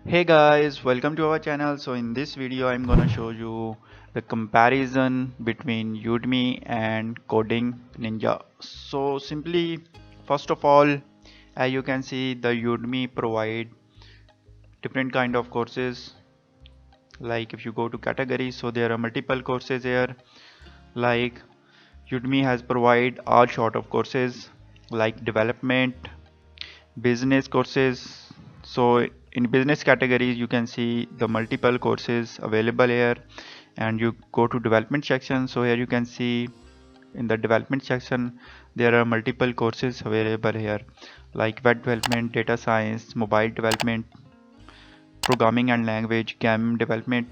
Hey guys, welcome to our channel. So in this video I'm gonna show you the comparison between Udemy and Coding Ninja. So simply, first of all, as you can see, the Udemy provide different kind of courses. Like if you go to category, so there are multiple courses here. Like Udemy has provide all sort of courses like development, business courses. So in business categories you can see the multiple courses available here, and you go to development section. So here you can see in the development section there are multiple courses available here, like web development, data science, mobile development, programming and language, game development.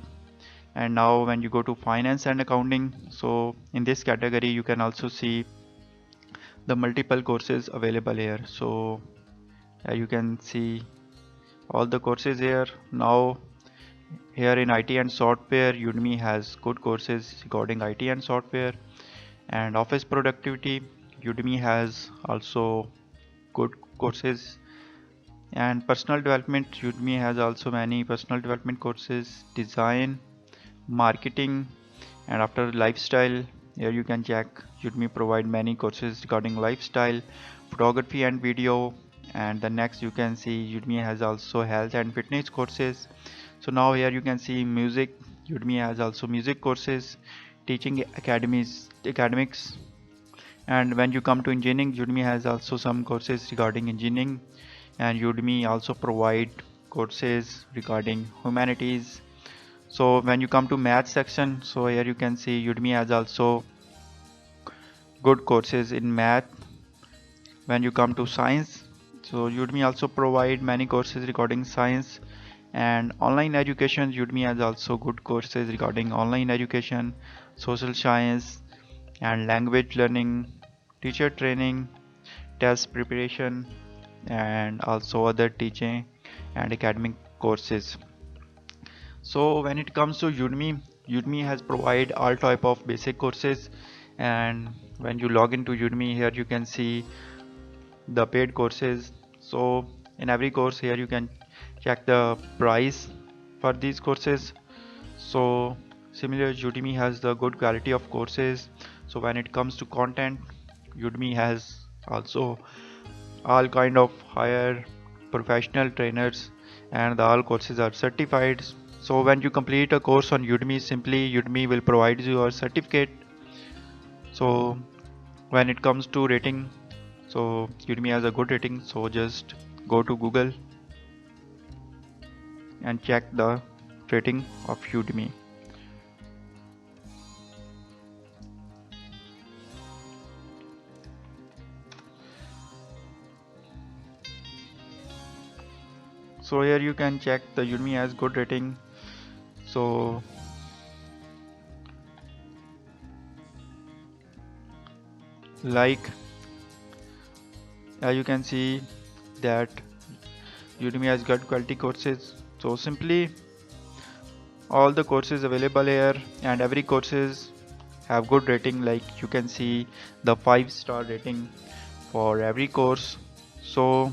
And now when you go to finance and accounting, so in this category you can also see the multiple courses available here. So you can see all the courses here. Now here in IT and software, Udemy has good courses regarding IT and software. And office productivity, Udemy has also good courses. And personal development, Udemy has also many personal development courses. Design, marketing, and after lifestyle, here you can check Udemy provide many courses regarding lifestyle, photography and video. And the next you can see Udemy has also health and fitness courses. So now here you can see music. Udemy has also music courses, teaching academics. And when you come to engineering, Udemy has also some courses regarding engineering. And Udemy also provide courses regarding humanities. So when you come to math section, so here you can see Udemy has also good courses in math. When you come to science, so Udemy also provide many courses regarding science. And online education, Udemy has also good courses regarding online education, social science and language learning, teacher training, test preparation, and also other teaching and academic courses. So when it comes to Udemy has provide all type of basic courses. And when you log into Udemy, here you can see the paid courses. So in every course here you can check the price for these courses. So similar, Udemy has the good quality of courses. So when it comes to content, Udemy has also all kind of higher professional trainers, and the all courses are certified. So when you complete a course on Udemy, simply Udemy will provide you a certificate. So when it comes to rating, so Udemy has a good rating. So just go to Google and check the rating of Udemy. So here you can check the Udemy has good rating. So like you can see that Udemy has good quality courses. So simply all the courses available here, and every courses have good rating. Like you can see the 5-star rating for every course. So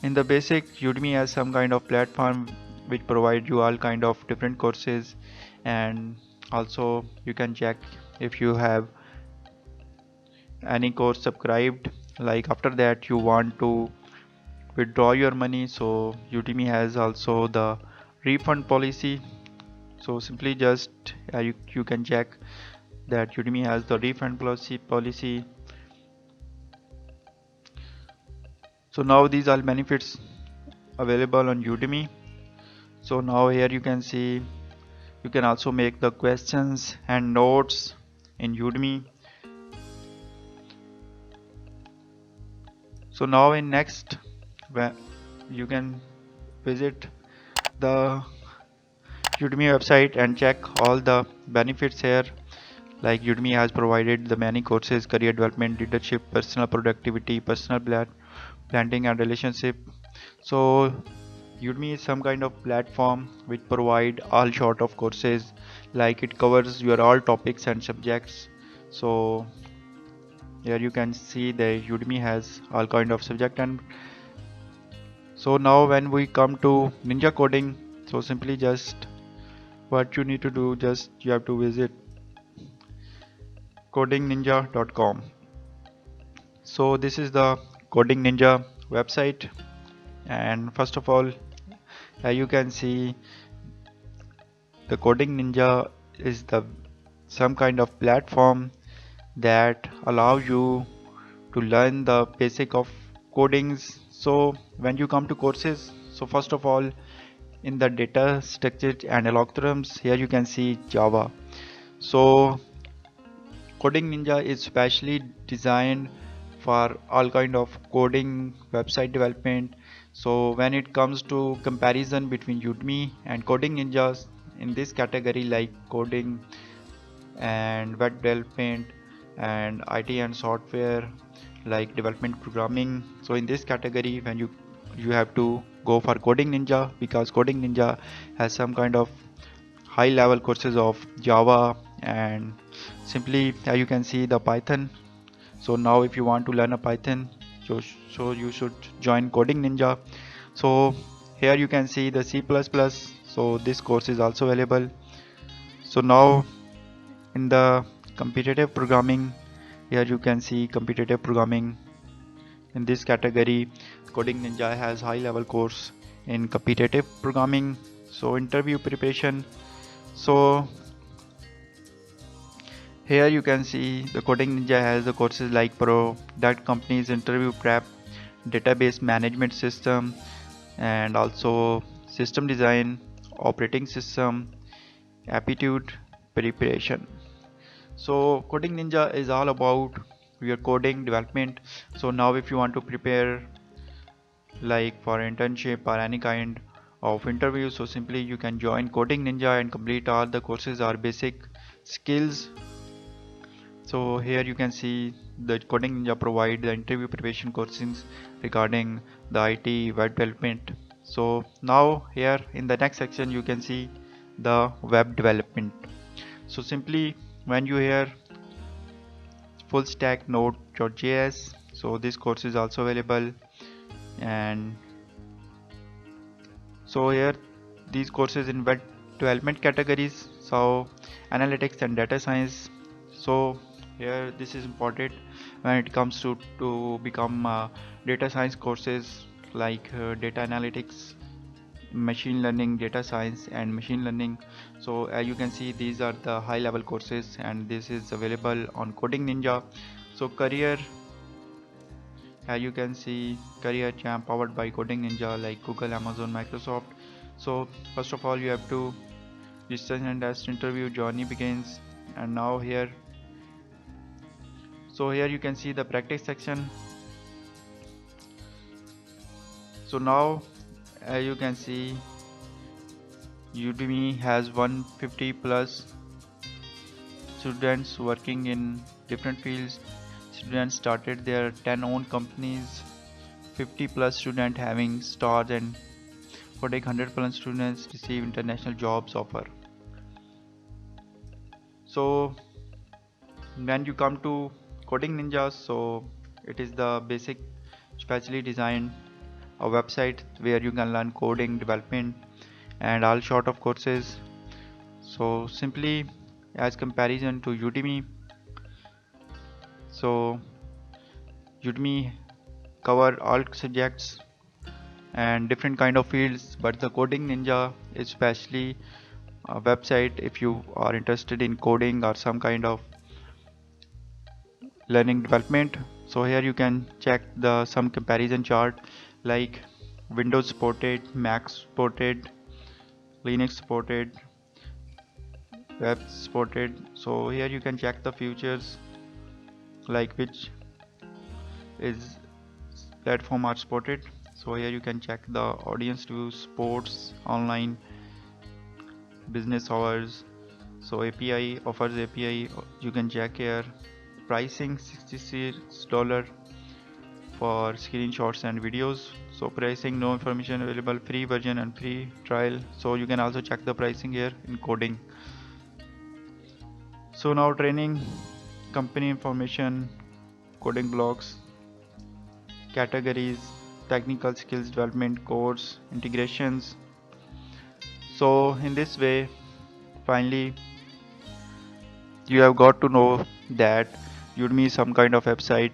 in the basic, Udemy has some kind of platform which provide you all kind of different courses. And also you can check if you have any course subscribed, like after that you want to withdraw your money. So Udemy has also the refund policy. So simply just you can check that Udemy has the refund policy. So now these are benefits available on Udemy. So now here you can see you can also make the questions and notes in Udemy. So now in next, you can visit the Udemy website and check all the benefits here. Like Udemy has provided the many courses: career development, leadership, personal productivity, personal planning and relationship. So Udemy is some kind of platform which provide all sort of courses, like it covers your all topics and subjects. So here you can see that Udemy has all kind of subject. And so now when we come to Ninja coding, So simply just what you need to do, just you have to visit codingninja.com. So this is the Coding Ninja website, and first of all, you can see the Coding Ninja is the some kind of platform that allow you to learn the basic of codings. So when you come to courses, so first of all, in the data structure and algorithms, here you can see Java. So Coding Ninja is specially designed for all kind of coding, website development. So when it comes to comparison between Udemy and Coding Ninjas, in this category like coding and web development and IT and software like development programming, so in this category when you have to go for Coding Ninja, because Coding Ninja has some kind of high level courses of Java and simply you can see the Python. So now if you want to learn a Python, so you should join Coding Ninja. So here you can see the C++, so this course is also available. So now in the competitive programming, here you can see competitive programming. In this category, Coding Ninja has high level course in competitive programming. So interview preparation, so here you can see the Coding Ninja has the courses like Pro, that company's interview prep, database management system, and also system design, operating system, aptitude preparation. So Coding Ninja is all about your coding development. So now if you want to prepare like for internship or any kind of interview, so simply you can join Coding Ninja and complete all the courses or basic skills. So here you can see the Coding Ninja provide the interview preparation courses regarding the IT web development. So now here in the next section you can see the web development. So simply when you hear full stack node.js, so this course is also available. And so here these courses in web development categories, so analytics and data science. So here this is important when it comes to become data science courses like data analytics, machine learning, data science and machine learning. So as you can see, these are the high level courses and this is available on Coding Ninja. So career, as you can see, career jam powered by Coding Ninja like Google, Amazon, Microsoft. So first of all you have to research and test interview journey begins. And now here, so here you can see the practice section. So now as you can see, Udemy has 150 plus students working in different fields. Students started their 10 own companies, 50 plus students having stars, and 100 plus students receive international jobs offer. So when you come to Coding Ninjas, so it is the basic specially designed a website where you can learn coding development and all sort of courses. So simply as comparison to Udemy, so Udemy cover all subjects and different kind of fields, but the Coding Ninja is specially a website if you are interested in coding or some kind of learning development. So here you can check the some comparison chart like Windows supported, Mac supported, Linux supported, web supported. So here you can check the features like which is platform are supported. So here you can check the audience view, sports, online, business hours. So API offers API, you can check here. Pricing $66 for screenshots and videos. So pricing, no information available, free version and free trial. So you can also check the pricing here in coding. So now training, company information, coding blocks, categories, technical skills development, course, integrations. So in this way, finally, you have got to know that Udemy is some kind of website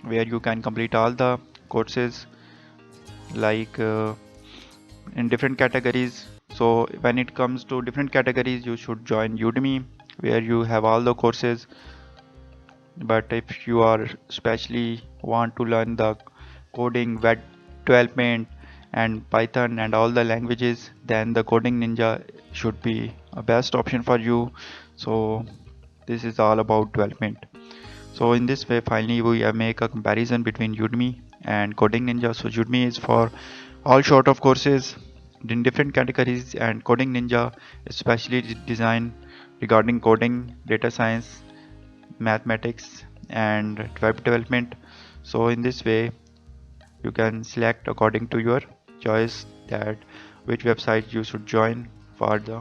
where you can complete all the courses like in different categories. So when it comes to different categories, you should join Udemy where you have all the courses. But if you are especially want to learn the coding, web development and Python and all the languages, then the Coding Ninja should be a best option for you. So this is all about development. So in this way, finally we have make a comparison between Udemy and Coding Ninja. So Udemy is for all sort of courses in different categories, and Coding Ninja especially designed regarding coding, data science, mathematics and web development. So in this way you can select according to your choice that which website you should join for the